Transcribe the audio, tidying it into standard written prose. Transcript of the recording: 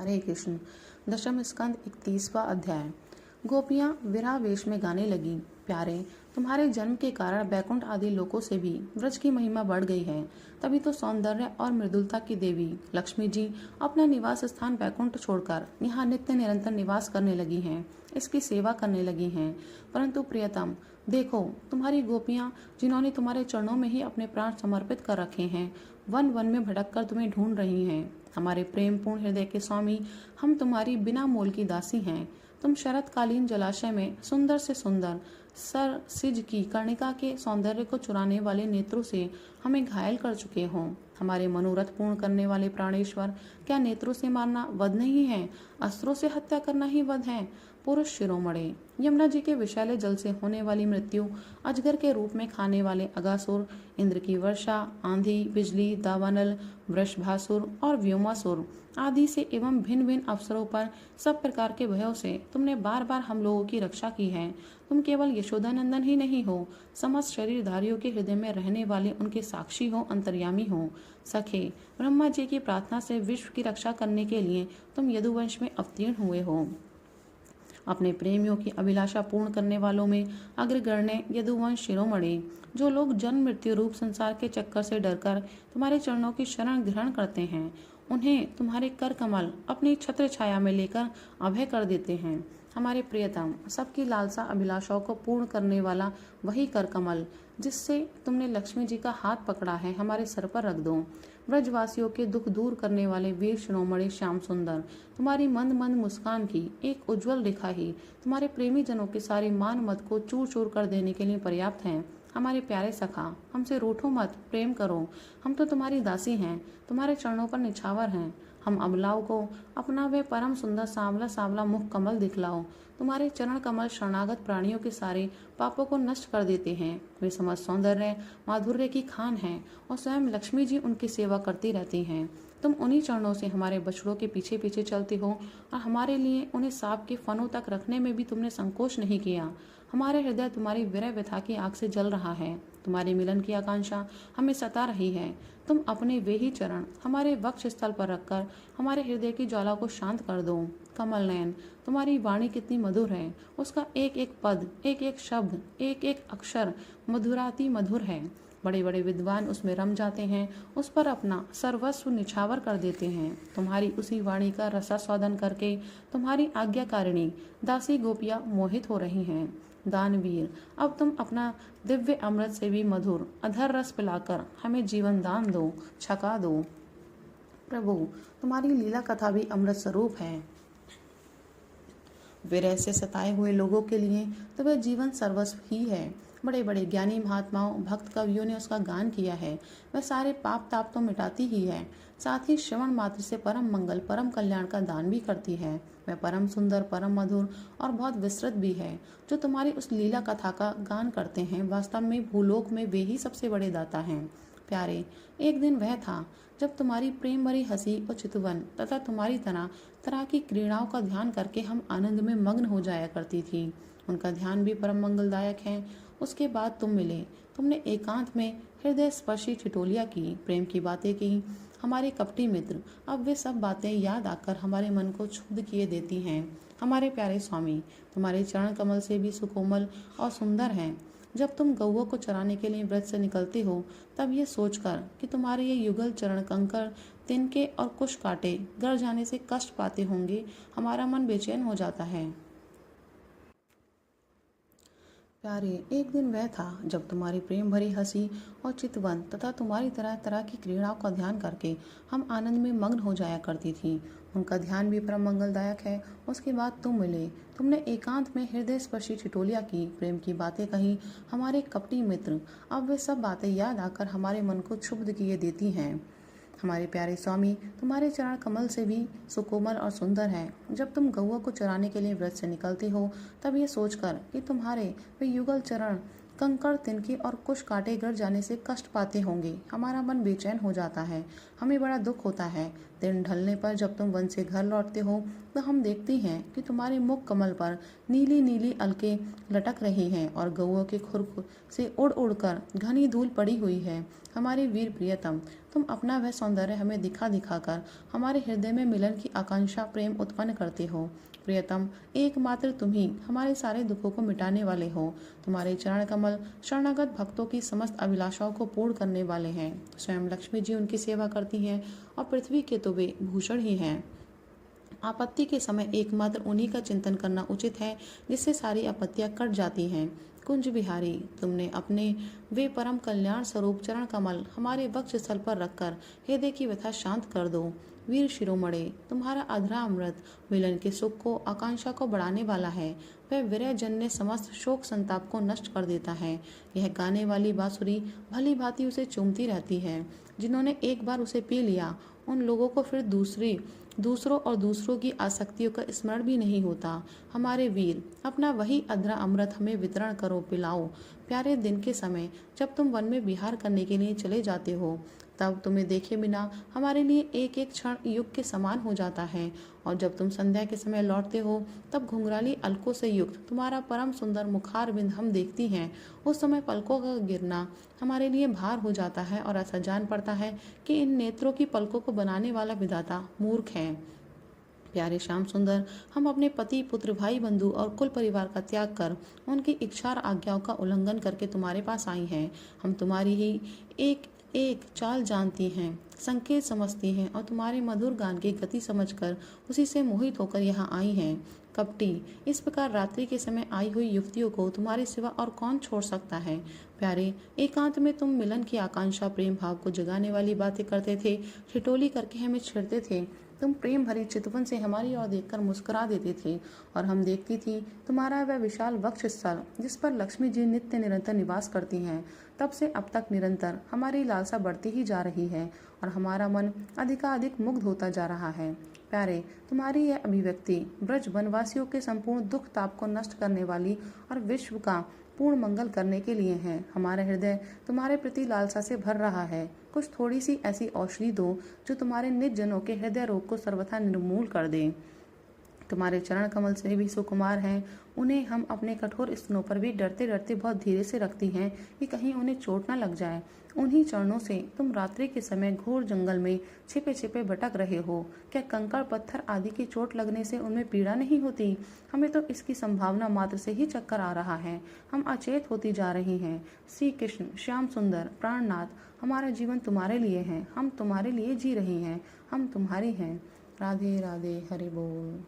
हरे कृष्ण। दशम स्कंद 31वां अध्याय। गोपियां विरह वेश में गाने लगी। प्यारे, तुम्हारे जन्म के कारण बैकुंठ आदि लोकों से भी व्रज की महिमा बढ़ गई है। तभी तो सौंदर्य और मृदुलता की देवी लक्ष्मी जी अपना निवास स्थान बैकुंठ छोड़कर यहाँ नित्य निरंतर निवास करने लगी हैं, इसकी सेवा करने लगी हैं। परंतु प्रियतम, देखो, तुम्हारी गोपियां जिन्होंने तुम्हारे चरणों में ही अपने प्राण समर्पित कर रखे हैं, वन वन में भटककर तुम्हें ढूंढ रही हैं। हमारे प्रेम पूर्ण हृदय के स्वामी, हम तुम्हारी बिना मोल की दासी हैं। तुम शरतकालीन जलाशय में सुंदर से सुंदर सर सिज की कर्णिका के सौंदर्य को चुराने वाले नेत्रों से हमें घायल कर चुके हो। हमारे मनोरथ पूर्ण करने वाले प्राणेश्वर, क्या नेत्रों से मारना वध नहीं है? अस्त्रों से हत्या करना ही वध है। पुरुष शिरोमणे, यमुना जी के विषैले जल से होने वाली मृत्यु, अजगर के रूप में खाने वाले अगासुर, इंद्र की वर्षा, आंधी, बिजली, दावानल, वृषभासुर और व्योमासुर आदि से एवं भिन्न भिन्न अवसरों पर सब प्रकार के भयों से तुमने बार बार हम लोगों की रक्षा की है। तुम केवल यशोदानंदन ही नहीं हो, समस्त शरीरधारियों के हृदय में रहने वाले उनके साक्षी हो, अंतर्यामी हो। सखे, ब्रह्मा जी की प्रार्थना से विश्व की रक्षा करने के लिए तुम यदुवंश में अवतीर्ण हुए हो। अपने प्रेमियों की अभिलाषा पूर्ण करने वालों में अग्रगण्य यदुवंश शिरोमणि, जो लोग जन्म मृत्यु रूप संसार के चक्कर से डरकर तुम्हारे चरणों की शरण ग्रहण करते हैं, उन्हें तुम्हारे कर कमल अपनी छत्र छाया में लेकर अभय कर देते हैं। हमारे प्रियतम, सबकी लालसा अभिलाषाओं को पूर्ण करने वाला वही कर कमल जिससे तुमने लक्ष्मी जी का हाथ पकड़ा है, हमारे सर पर रख दो। ब्रजवासियों के दुख दूर करने वाले वीर शिरोमणि श्याम सुंदर, तुम्हारी मंद मंद मुस्कान की एक उज्जवल रेखा ही तुम्हारे प्रेमी जनों के सारे मान मत को चूर चूर कर देने के लिए पर्याप्त है। हमारे प्यारे सखा, हमसे रूठो मत, प्रेम करो। हम तो तुम्हारी दासी हैं, तुम्हारे चरणों पर निछावर हैं। हम अबलाओं को अपना वे परम सुंदर सांवला सांवला मुख कमल दिखलाओ। तुम्हारे चरण कमल शरणागत प्राणियों के सारे पापों को नष्ट कर देते हैं। वे समस्त सौंदर्य माधुर्य की खान हैं और स्वयं लक्ष्मी जी उनकी सेवा करती रहती हैं। तुम उन्हीं चरणों से हमारे बछड़ों के पीछे पीछे चलते हो और हमारे लिए उन्हें सांप के फनों तक रखने में भी तुमने संकोच नहीं किया। हमारे हृदय तुम्हारी विरह व्यथा की आग से जल रहा है। तुम्हारे मिलन की आकांक्षा हमें सता रही है। तुम अपने वे ही चरण हमारे वक्ष स्थल पर रखकर हमारे हृदय की ज्वाला को शांत कर दो। कमल नयन, तुम्हारी वाणी कितनी मधुर है, उसका एक एक पद, एक एक शब्द, एक एक अक्षर मधुराति मधुर है। बड़े बड़े विद्वान उसमें रम जाते हैं, उस पर अपना सर्वस्व निछावर कर देते हैं। तुम्हारी उसी वाणी का रसास्वादन करके तुम्हारी आज्ञाकारिणी दासी गोपियां मोहित हो रही हैं। दानवीर, अब तुम अपना दिव्य अमृत से भी मधुर अधर रस पिलाकर हमें जीवन दान दो, छका दो। प्रभु, तुम्हारी लीला कथा भी अमृत स्वरूप है। विरह से सताए हुए लोगों के लिए तो वह जीवन सर्वस्व ही है। बड़े बड़े ज्ञानी महात्माओं भक्त कवियों ने उसका गान किया है। वह सारे पाप ताप तो मिटाती ही है, साथ ही श्रवण मात्र से परम मंगल परम कल्याण का दान भी करती है। वह परम सुंदर परम मधुर और बहुत विस्तृत भी है। जो तुम्हारी उस लीला कथा का गान करते हैं, वास्तव में भूलोक में वे ही सबसे बड़े दाता हैं। प्यारे, एक दिन वह था जब तुम्हारी प्रेम भरी हंसी और चितवन तथा तुम्हारी तरह तरह की क्रीड़ाओं का ध्यान करके हम आनंद में मग्न हो जाया करती थी। उनका ध्यान भी परम मंगलदायक है। उसके बाद तुम मिले, तुमने एकांत में हृदय स्पर्शी ठिठोलियां की, प्रेम की बातें की। हमारे कपटी मित्र, अब वे सब बातें याद आकर हमारे मन को क्षुब्ध किए देती हैं। हमारे प्यारे स्वामी, तुम्हारे चरण कमल से भी सुकोमल और सुंदर हैं। जब तुम गौओं को चराने के लिए व्रत से निकलते हो, तब ये सोचकर कि तुम्हारे ये युगल चरण कंकर तिनके और कुश काटे गड़ जाने से कष्ट पाते होंगे, हमारा मन बेचैन हो जाता है। प्यारे, एक दिन वह था जब तुम्हारी प्रेम भरी हंसी और चितवन तथा तुम्हारी तरह तरह की क्रीड़ाओं का ध्यान करके हम आनंद में मग्न हो जाया करती थी। उनका ध्यान भी परम मंगलदायक है। उसके बाद तुम मिले, तुमने एकांत में हृदय स्पर्शी ठिठोलियां की, प्रेम की बातें कही। हमारे कपटी मित्र, अब वे सब बातें याद आकर हमारे मन को क्षुब्ध किए देती हैं। हमारे प्यारे स्वामी, तुम्हारे चरण कमल से भी सुकोमल और सुंदर है। जब तुम गौओं को चराने के लिए व्रत से निकलते हो, तब ये सोचकर कि तुम्हारे वे युगल चरण कंकड़ तिनके और कुश काटे गड़ जाने से कष्ट पाते होंगे, हमारा मन बेचैन हो जाता है। हमें बड़ा दुख होता है। दिन ढलने पर जब तुम वन से घर लौटते हो, तो हम देखते हैं कि तुम्हारे मुख कमल पर नीली नीली अलके लटक रही हैं और गौओं के खुर से उड़ उड़ कर घनी धूल पड़ी हुई है। हमारी वीर प्रियतम, तुम अपना वह सौंदर्य हमें दिखा दिखा कर हमारे हृदय में मिलन की आकांक्षा प्रेम उत्पन्न करते हो। प्रियतम, एकमात्र तुम ही हमारे सारे दुखों को मिटाने वाले हो। तुम्हारे चरण कमल शरणागत भक्तों की समस्त अभिलाषाओं को पूर्ण करने वाले हैं। स्वयं लक्ष्मी जी उनकी सेवा करती हैं और पृथ्वी के तो वे भूषण ही हैं। आपत्ति के समय एकमात्र उन्हीं का चिंतन करना उचित है जिससे सारी आपत्तियां कट जाती हैं। कुंज बिहारी, तुमने अपने वे परम कल्याण स्वरूप चरण कमल हमारे वक्ष स्थल पर रखकर हृदय की व्यथा शांत कर दो। वीर शिरोमणे, तुम्हारा अधरा अमृत मिलन के सुख को आकांक्षा को बढ़ाने वाला है। वह विरह जन्य समस्त शोक संताप को नष्ट कर देता है। यह गाने वाली बांसुरी भली भांति उसे चूमती रहती है। जिन्होंने एक बार उसे पी लिया उन लोगों को फिर दूसरों और दूसरों की आसक्तियों का स्मरण भी नहीं होता। हमारे वीर, अपना वही अधरा अमृत हमें वितरण करो, पिलाओ। प्यारे दिन के समय जब तुम वन में विहार करने के लिए चले जाते हो, तब तुम्हें देखे बिना हमारे लिए एक एक क्षण युग के समान हो जाता है। और जब तुम संध्या के समय लौटते हो, तब घुंघराली अलकों से युक्त तुम्हारा परम सुंदर मुखार बिंद हम देखती हैं। उस समय पलकों का गिरना हमारे लिए भार हो जाता है और ऐसा जान पड़ता है कि इन नेत्रों की पलकों को बनाने वाला विधाता मूर्ख है। प्यारे श्याम सुंदर, हम अपने पति पुत्र भाई बंधु और कुल परिवार का त्याग कर उनकी इच्छा और आज्ञाओं का उल्लंघन करके तुम्हारे पास आई हैं। हम तुम्हारी ही एक एक चाल जानती हैं, संकेत समझती हैं और तुम्हारे मधुर गान की गति समझकर उसी से मोहित होकर यहाँ आई हैं। कपटी, इस प्रकार रात्रि के समय आई हुई युवतियों को तुम्हारे सिवा और कौन छोड़ सकता है। प्यारे, एकांत में तुम मिलन की आकांक्षा प्रेम भाव को जगाने वाली बातें करते थे, ठिठोली करके हमें छेड़ते थे। तुम प्रेम भरी चितवन से हमारी ओर देखकर मुस्कुरा देते थे और हम देखती थी तुम्हारा वह विशाल वक्ष स्थल जिस पर लक्ष्मी जी नित्य निरंतर निवास करती हैं। तब से अब तक निरंतर हमारी लालसा बढ़ती ही जा रही है और हमारा मन अधिकाधिक मुग्ध होता जा रहा है। प्यारे, तुम्हारी यह अभिव्यक्ति ब्रज वनवासियों के संपूर्ण दुख ताप को नष्ट करने वाली और विश्व का पूर्ण मंगल करने के लिए है। हमारा हृदय तुम्हारे प्रति लालसा से भर रहा है। कुछ थोड़ी सी ऐसी औषधि दो जो तुम्हारे निज जनों के हृदय रोग को सर्वथा निर्मूल कर दे। तुम्हारे चरण कमल से भी सुकुमार हैं, उन्हें हम अपने कठोर स्तनों पर भी डरते डरते बहुत धीरे से रखती हैं कि कहीं उन्हें चोट न लग जाए। उन्हीं चरणों से तुम रात्रि के समय घोर जंगल में छिपे छिपे भटक रहे हो। क्या कंकड़ पत्थर आदि की चोट लगने से उनमें पीड़ा नहीं होती? हमें तो इसकी संभावना मात्र से ही चक्कर आ रहा है। हम अचेत होती जा रही हैं। श्री कृष्ण, श्याम सुंदर, प्राणनाथ, हमारा जीवन तुम्हारे लिए है। हम तुम्हारे लिए जी रही हैं। हम तुम्हारी हैं। राधे राधे, हरि बोल।